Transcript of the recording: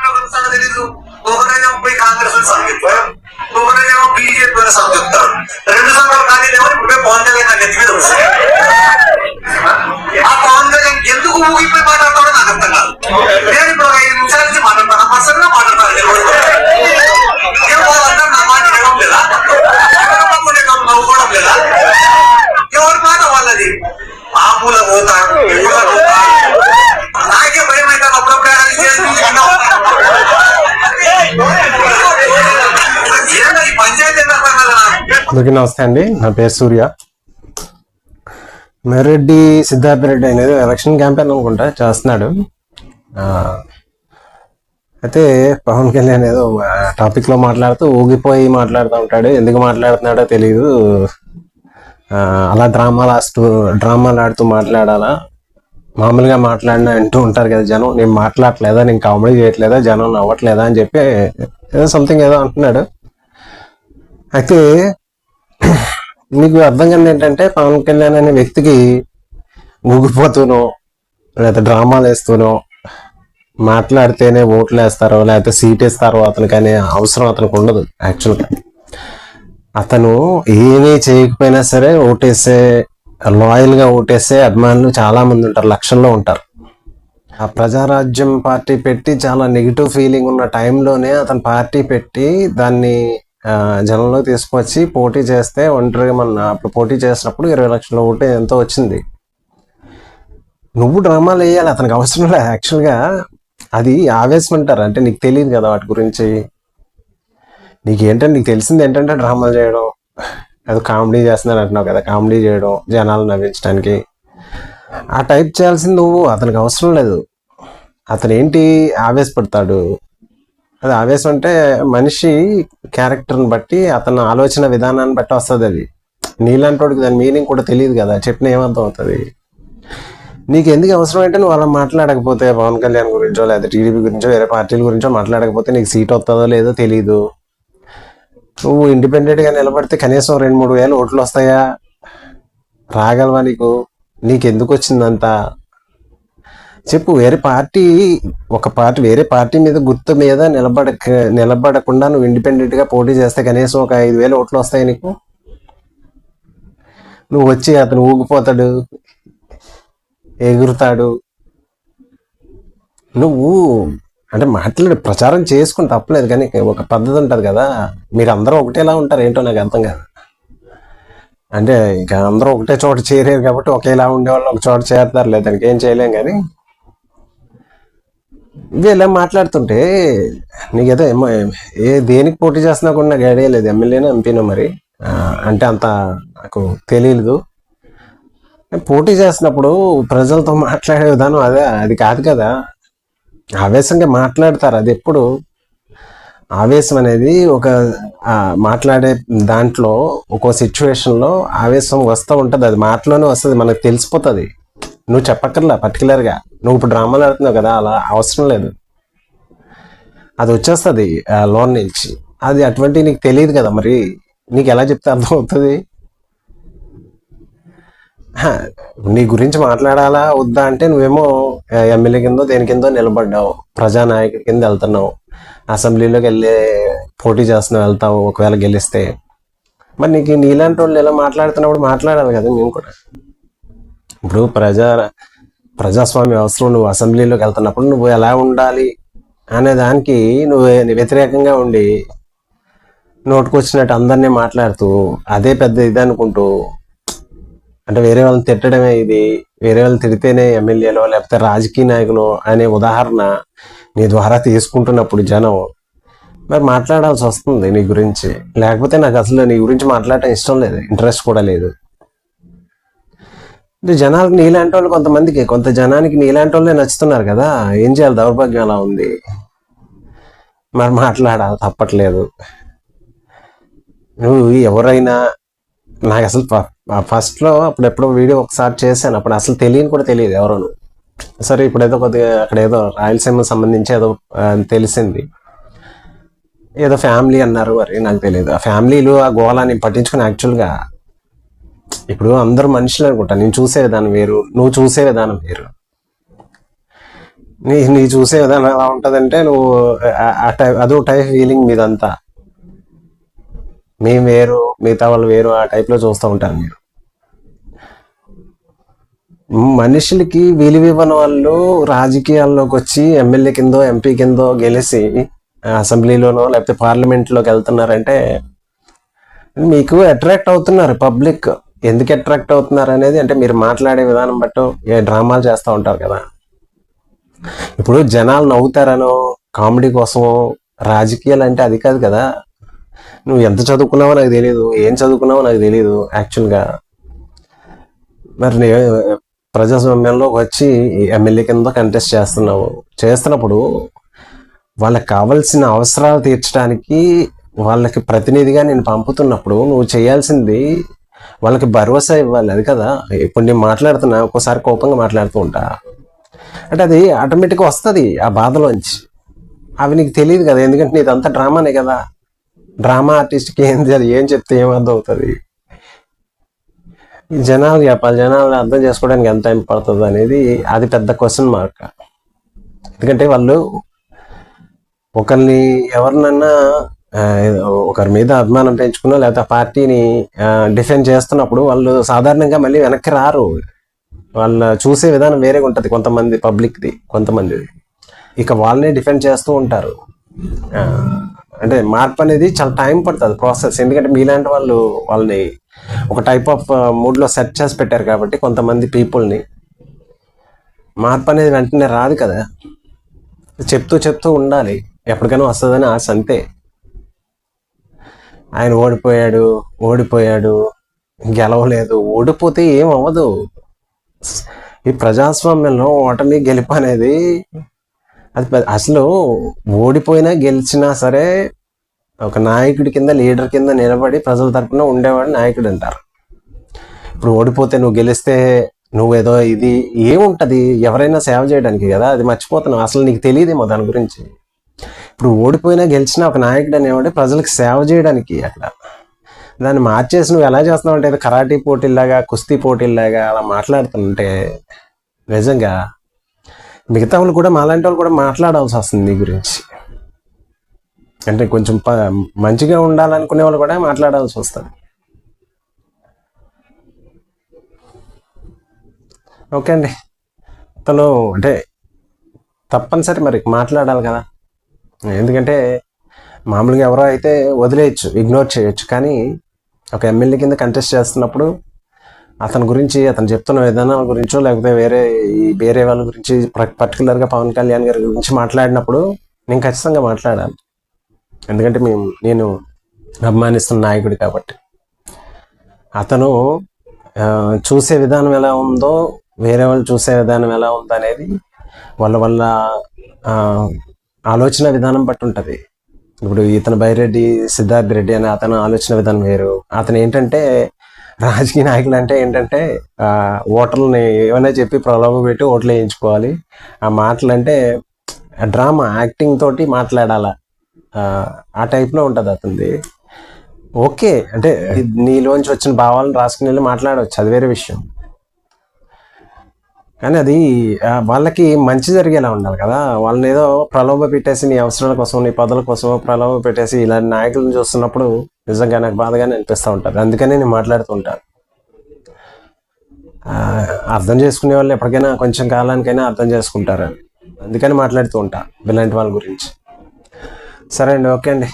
తెలీదు. ఒకరేమో పోయి కాంగ్రెస్ సంయుక్తం, ఒకరేమో బీజేపీ సంయుక్తం. 2 సంవత్సరాలు కానీ ఇప్పుడు పవన్ కళ్యాణ్ నాకు ఎత్తి మీద వస్తాయి. ఆ పవన్ కళ్యాణ్ ఎందుకు ఊగిపోయి మాట్లాడతాడో నాకు అర్థం కాదు. నేను ఇప్పుడు 5 నిమిషాల నుంచి మాట్లాడతాను, పర్సనల్ గా మాట్లాడతాను. వాళ్ళందరూ నా మాట వినడం లేదా, నవ్వుకోవడం లేదా? ఎవరి మాట వాళ్ళది. ఆ మూల పోతా, నాకే భయం అయితే అప్పుడప్పుడు అందరికీ నమస్తే అండి. నా పేరు సూర్య. మెరెడ్డి సిద్ధార్థ రెడ్డి అనేది ఎలక్షన్ క్యాంపెయిన్ అనుకుంటా చేస్తున్నాడు. అయితే పవన్ కళ్యాణ్ ఏదో టాపిక్ లో మాట్లాడుతూ ఊగిపోయి మాట్లాడుతూ ఉంటాడు. ఎందుకు మాట్లాడుతున్నాడో తెలియదు. అలా డ్రామాలు ఆడుతూ మాట్లాడాలా? మామూలుగా మాట్లాడినా అంటూ ఉంటారు కదా జనం. నేను మాట్లాడలేదా, నేను కామెడీ చేయట్లేదా, జనం నవ్వట్లేదా అని చెప్పి ఏదో సంథింగ్ ఏదో అంటున్నాడు. అయితే మీకు అర్థం కాని ఏంటంటే పవన్ కళ్యాణ్ అనే వ్యక్తికి ఊగిపోతూనో లేకపోతే డ్రామాలు వేస్తూనో మాట్లాడితేనే ఓట్లు వేస్తారో లేకపోతే సీట్ వేస్తారో అతనికి అనే అవసరం అతనికి ఉండదు. యాక్చువల్గా అతను ఏమీ చేయకపోయినా సరే ఓటేసే, లాయల్గా ఓటేసే అభిమానులు చాలా మంది ఉంటారు, లక్షల్లో ఉంటారు. ఆ ప్రజారాజ్యం పార్టీ పెట్టి చాలా నెగిటివ్ ఫీలింగ్ ఉన్న టైంలోనే అతను పార్టీ పెట్టి దాన్ని జనంలో తీసుకొచ్చి పోటీ చేస్తే ఒంటరిగా అప్పుడు పోటీ చేసినప్పుడు 20 లక్షల ఓటు ఎంతో వచ్చింది. నువ్వు డ్రామాలు వేయాలి, అతనికి అవసరం లేదు. యాక్చువల్గా అది ఆవేశం అంటారు. అంటే నీకు తెలియదు కదా వాటి గురించి. నీకు తెలిసింది ఏంటంటే డ్రామాలు చేయడం, అది కామెడీ చేస్తున్నాను అంటున్నావు కదా, కామెడీ చేయడం, జనాలు నవ్వించడానికి. ఆ టైప్ చేయాల్సింది నువ్వు. అతనికి అవసరం లేదు. అతను ఏంటి ఆవేశపడతాడు. అది ఆవేశం అంటే మనిషి క్యారెక్టర్ని బట్టి, అతని ఆలోచన విధానాన్ని బట్టి వస్తుంది. అది నీలాంటి వాడికి దాని మీనింగ్ కూడా తెలియదు కదా, చెప్పిన ఏమర్థం అవుతుంది. నీకు ఎందుకు అవసరం అంటే నువ్వు అలా మాట్లాడకపోతే, పవన్ కళ్యాణ్ గురించో లేదా టీడీపీ గురించో వేరే పార్టీల గురించో మాట్లాడకపోతే నీకు సీట్ వస్తుందో లేదో తెలియదు. నువ్వు ఇండిపెండెంట్గా నిలబడితే కనీసం 2-3 వేల ఓట్లు వస్తాయా? రాగలవా? నీకెందుకు వచ్చిందంతా చెప్పు. వేరే పార్టీ మీద గుర్తు మీద నిలబడకుండా నువ్వు ఇండిపెండెంట్గా పోటీ చేస్తే కనీసం ఒక 5,000 ఓట్లు వస్తాయి నీకు. నువ్వు వచ్చి అతను ఊగిపోతాడు, ఎగురుతాడు. నువ్వు అంటే మాట్లాడి ప్రచారం చేసుకుని తప్పలేదు, కానీ ఒక పద్ధతి ఉంటుంది కదా. మీరు అందరూ ఒకటేలా ఉంటారు ఏంటో నాకు అర్థం కాదు. అంటే ఇక అందరూ ఒకటే చోట చేరారు కాబట్టి ఒకేలా ఉండేవాళ్ళు ఒక చోట చేరుతారు, లేదా దానికి ఏం చేయలేం. కానీ ఇలా మాట్లాడుతుంటే నీకేదో దేనికి పోటీ చేస్తున్నా కూడా నాకు ఐడియా లేదు. ఎమ్మెల్యేనా ఎంపీనా మరి అంటే అంత నాకు తెలియదు. పోటీ చేసినప్పుడు ప్రజలతో మాట్లాడే విధానం అది కాదు కదా. ఆవేశంగా మాట్లాడతారు. అది ఎప్పుడు ఆవేశం అనేది ఒక మాట్లాడే దాంట్లో ఒక్కో సిచ్యువేషన్లో ఆవేశం వస్తూ ఉంటుంది. అది మాటలోనే వస్తుంది, మనకు తెలిసిపోతుంది. నువ్వు చెప్పక్కర్లా పర్టికులర్గా. నువ్వు ఇప్పుడు డ్రామాలు ఆడుతున్నావు కదా, అలా అవసరం లేదు. అది వచ్చేస్తుంది లోన్ నుంచి. అది అటువంటి నీకు తెలియదు కదా, మరి నీకు ఎలా చెప్తే అర్థం అవుతుంది? నీ గురించి మాట్లాడాలా వద్దా అంటే నువ్వేమో ఎమ్మెల్యే కిందో దేని కిందో నిలబడ్డావు, ప్రజానాయకుడి కింద వెళ్తున్నావు, అసెంబ్లీలోకి పోటీ చేస్తున్నావు, వెళ్తావు ఒకవేళ గెలిస్తే. మరి నీలాంటి వాళ్ళు ఎలా మాట్లాడుతున్నప్పుడు మాట్లాడాలి కదా మేము కూడా. ఇప్పుడు ప్రజాస్వామ్య అవసరం. నువ్వు అసెంబ్లీలోకి వెళ్తున్నప్పుడు నువ్వు ఎలా ఉండాలి అనే దానికి నువ్వు వ్యతిరేకంగా ఉండి నోటుకొచ్చినట్టు అందరినీ మాట్లాడుతూ అదే పెద్ద ఇది అనుకుంటూ, అంటే వేరే వాళ్ళని తిట్టడమే ఇది, వేరే వాళ్ళని తిడితేనే ఎమ్మెల్యేలో లేకపోతే రాజకీయ నాయకులు అనే ఉదాహరణ నీ ద్వారా తీసుకుంటున్నప్పుడు జనం మరి మాట్లాడాల్సి వస్తుంది నీ గురించి. లేకపోతే నాకు అసలు నీ గురించి మాట్లాడటం ఇష్టం లేదు, ఇంట్రెస్ట్ కూడా లేదు. జనాలకు నీలాంటి వాళ్ళు కొంత జనానికి నీలాంటి వాళ్ళే నచ్చుతున్నారు కదా. ఏం చేయాలి, దౌర్భాగ్యం అలా ఉంది. మరి మాట్లాడాలి, తప్పట్లేదు. నువ్వు ఎవరైనా, నాకు అసలు ఫస్ట్లో అప్పుడెప్పుడో వీడియో ఒకసారి చేశాను, అప్పుడు అసలు కూడా తెలియదు ఎవరోను. సరే ఇప్పుడు ఏదో కొద్దిగా అక్కడ ఏదో రాయలసీమకు సంబంధించి ఏదో తెలిసింది, ఏదో ఫ్యామిలీ అన్నారు, మరి నాకు తెలియదు. ఆ ఫ్యామిలీలు ఆ గోళాన్ని పట్టించుకుని యాక్చువల్గా ఇప్పుడు అందరూ మనుషులు అనుకుంటా. నేను చూసే విధానం వేరు, నువ్వు చూసే విధానం వేరు. నీ చూసే విధానం ఎలా ఉంటుందంటే నువ్వు అదో టైప్ ఫీలింగ్ మీదంతా. మేము వేరు, మిగతా వాళ్ళు వేరు, ఆ టైప్లో చూస్తూ ఉంటారు మీరు. మనుషులకి విలువివ్వని వాళ్ళు రాజకీయాల్లోకి వచ్చి ఎమ్మెల్యే కిందో ఎంపీ కిందో గెలిచి అసెంబ్లీలోనో లేకపోతే పార్లమెంట్లోకి వెళ్తున్నారంటే మీకు అట్రాక్ట్ అవుతున్నారు పబ్లిక్. ఎందుకు అట్రాక్ట్ అవుతున్నారు అనేది అంటే మీరు మాట్లాడే విధానం బట్టి డ్రామాలు చేస్తూ ఉంటారు కదా. ఇప్పుడు జనాలు నవ్వుతారనో కామెడీ కోసమో రాజకీయాలు అంటే అది కాదు కదా. నువ్వు ఎంత చదువుకున్నావో నాకు తెలియదు, ఏం చదువుకున్నావో నాకు తెలియదు యాక్చువల్గా. మరి ప్రజాస్వామ్యంలో వచ్చి ఎమ్మెల్యే కింద కంటెస్ట్ చేస్తున్నప్పుడు వాళ్ళకి కావాల్సిన అవసరాలు తీర్చడానికి వాళ్ళకి ప్రతినిధిగా నేను పంపుతున్నప్పుడు నువ్వు చేయాల్సింది వాళ్ళకి భరోసా ఇవ్వాలి, అది కదా. ఇప్పుడు నేను మాట్లాడుతున్నా, ఒక్కోసారి కోపంగా మాట్లాడుతూ ఉంటా, అంటే అది ఆటోమేటిక్గా వస్తుంది ఆ బాధలోంచి. అవి నీకు తెలియదు కదా, ఎందుకంటే నీదంతా డ్రామానే కదా. డ్రామా ఆర్టిస్ట్కి ఏం చెప్తే ఏమర్థం అవుతుంది. జనాలు చెప్పాలి, జనాలు అర్థం చేసుకోవడానికి ఎంత టైం పడుతుంది అనేది అది పెద్ద క్వశ్చన్ మార్క్. ఎందుకంటే వాళ్ళు ఎవరినన్నా ఒకరి మీద అభిమానం పెంచుకున్నా లేకపోతే ఆ పార్టీని డిఫెండ్ చేస్తున్నప్పుడు వాళ్ళు సాధారణంగా మళ్ళీ వెనక్కి రారు. వాళ్ళ చూసే విధానం వేరేగా ఉంటుంది కొంతమంది పబ్లిక్ది, కొంతమందిది. ఇక వాళ్ళనే డిఫెండ్ చేస్తూ ఉంటారు. అంటే మార్పు అనేది చాలా టైం పడుతుంది ప్రాసెస్. ఎందుకంటే మీలాంటి వాళ్ళు వాళ్ళని ఒక టైప్ ఆఫ్ మూడ్లో సెట్ చేసి పెట్టారు కాబట్టి కొంతమంది పీపుల్ని. మార్పు అనేది వెంటనే రాదు కదా, చెప్తూ ఉండాలి. ఎప్పటికైనా వస్తుందని ఆశ, అంతే. ఆయన ఓడిపోయాడు గెలవలేదు. ఓడిపోతే ఏం అవ్వదు. ఈ ప్రజాస్వామ్యంలో ఓటమి గెలుపు అనేది అది అసలు ఓడిపోయినా గెలిచినా సరే ఒక నాయకుడి కింద, లీడర్ కింద నిలబడి ప్రజల తరపున ఉండేవాడు నాయకుడు అంటారు. ఇప్పుడు ఓడిపోతే నువ్వు గెలిస్తే నువ్వేదో ఇది ఏముంటుంది, ఎవరైనా సేవ చేయడానికి కదా. అది మర్చిపోతున్నావు, అసలు నీకు తెలియదేమో దాని గురించి. ఇప్పుడు ఓడిపోయినా గెలిచినా ఒక నాయకుడు అనేవాడు ప్రజలకు సేవ చేయడానికి. అక్కడ దాన్ని మార్చేసి నువ్వు ఎలా చేస్తున్నావు అంటే కరాటీ పోటీల్లాగా, కుస్తీ పోటీల్లాగా అలా మాట్లాడుతుంటే నిజంగా మిగతా వాళ్ళు కూడా, మాలాంటి వాళ్ళు కూడా మాట్లాడాల్సి వస్తుంది నీ గురించి. అంటే కొంచెం మంచిగా ఉండాలనుకునే వాళ్ళు కూడా మాట్లాడాల్సి వస్తుంది. ఓకే అండి, తను అంటే తప్పనిసరి మరి మాట్లాడాలి కదా. ఎందుకంటే మామూలుగా ఎవరో అయితే వదిలేయచ్చు, ఇగ్నోర్ చేయొచ్చు. కానీ ఒక ఎమ్మెల్యే కింద కంటెస్ట్ చేస్తున్నప్పుడు అతని గురించి, అతను చెప్తున్న విధానాల గురించో లేకపోతే వేరే వాళ్ళ గురించి, పర్టికులర్గా పవన్ కళ్యాణ్ గారి గురించి మాట్లాడినప్పుడు నేను ఖచ్చితంగా మాట్లాడాలి. ఎందుకంటే నేను అభిమానిస్తున్న నాయకుడు కాబట్టి. అతను చూసే విధానం ఎలా ఉందో, వేరే వాళ్ళు చూసే విధానం ఎలా ఉందో అనేది వాళ్ళ ఆలోచన విధానం బట్టి ఉంటుంది. ఇప్పుడు ఇతను బైరెడ్డి సిద్ధార్థ్ రెడ్డి అనే అతను ఆలోచన విధానం వేరు. అతను ఏంటంటే రాజకీయ నాయకులు అంటే ఏంటంటే ఓటర్లని ఏమైనా చెప్పి ప్రలోభ పెట్టి ఓట్లు వేయించుకోవాలి. ఆ మాటలు అంటే డ్రామా, యాక్టింగ్ తోటి మాట్లాడాల, ఆ టైప్లో ఉంటుంది అతనిది. ఓకే, అంటే నీలోంచి వచ్చిన భావాలను రాసుకుని వెళ్ళి మాట్లాడవచ్చు, అది వేరే విషయం. కానీ అది వాళ్ళకి మంచి జరిగేలా ఉండాలి కదా. వాళ్ళని ఏదో ప్రలోభ పెట్టేసి నీ అవసరాల కోసం, నీ పదవుల కోసం ప్రలోభ పెట్టేసి ఇలాంటి నాయకులను చూస్తున్నప్పుడు నిజంగా నాకు బాధగానే అనిపిస్తూ ఉంటుంది. అందుకనే నేను మాట్లాడుతూ ఉంటాను. అర్థం చేసుకునే వాళ్ళు ఎప్పటికైనా కొంచెం కాలానికైనా అర్థం చేసుకుంటారు, అందుకని మాట్లాడుతూ ఉంటాను ఇలాంటి వాళ్ళ గురించి. సరే అండి, ఓకే అండి.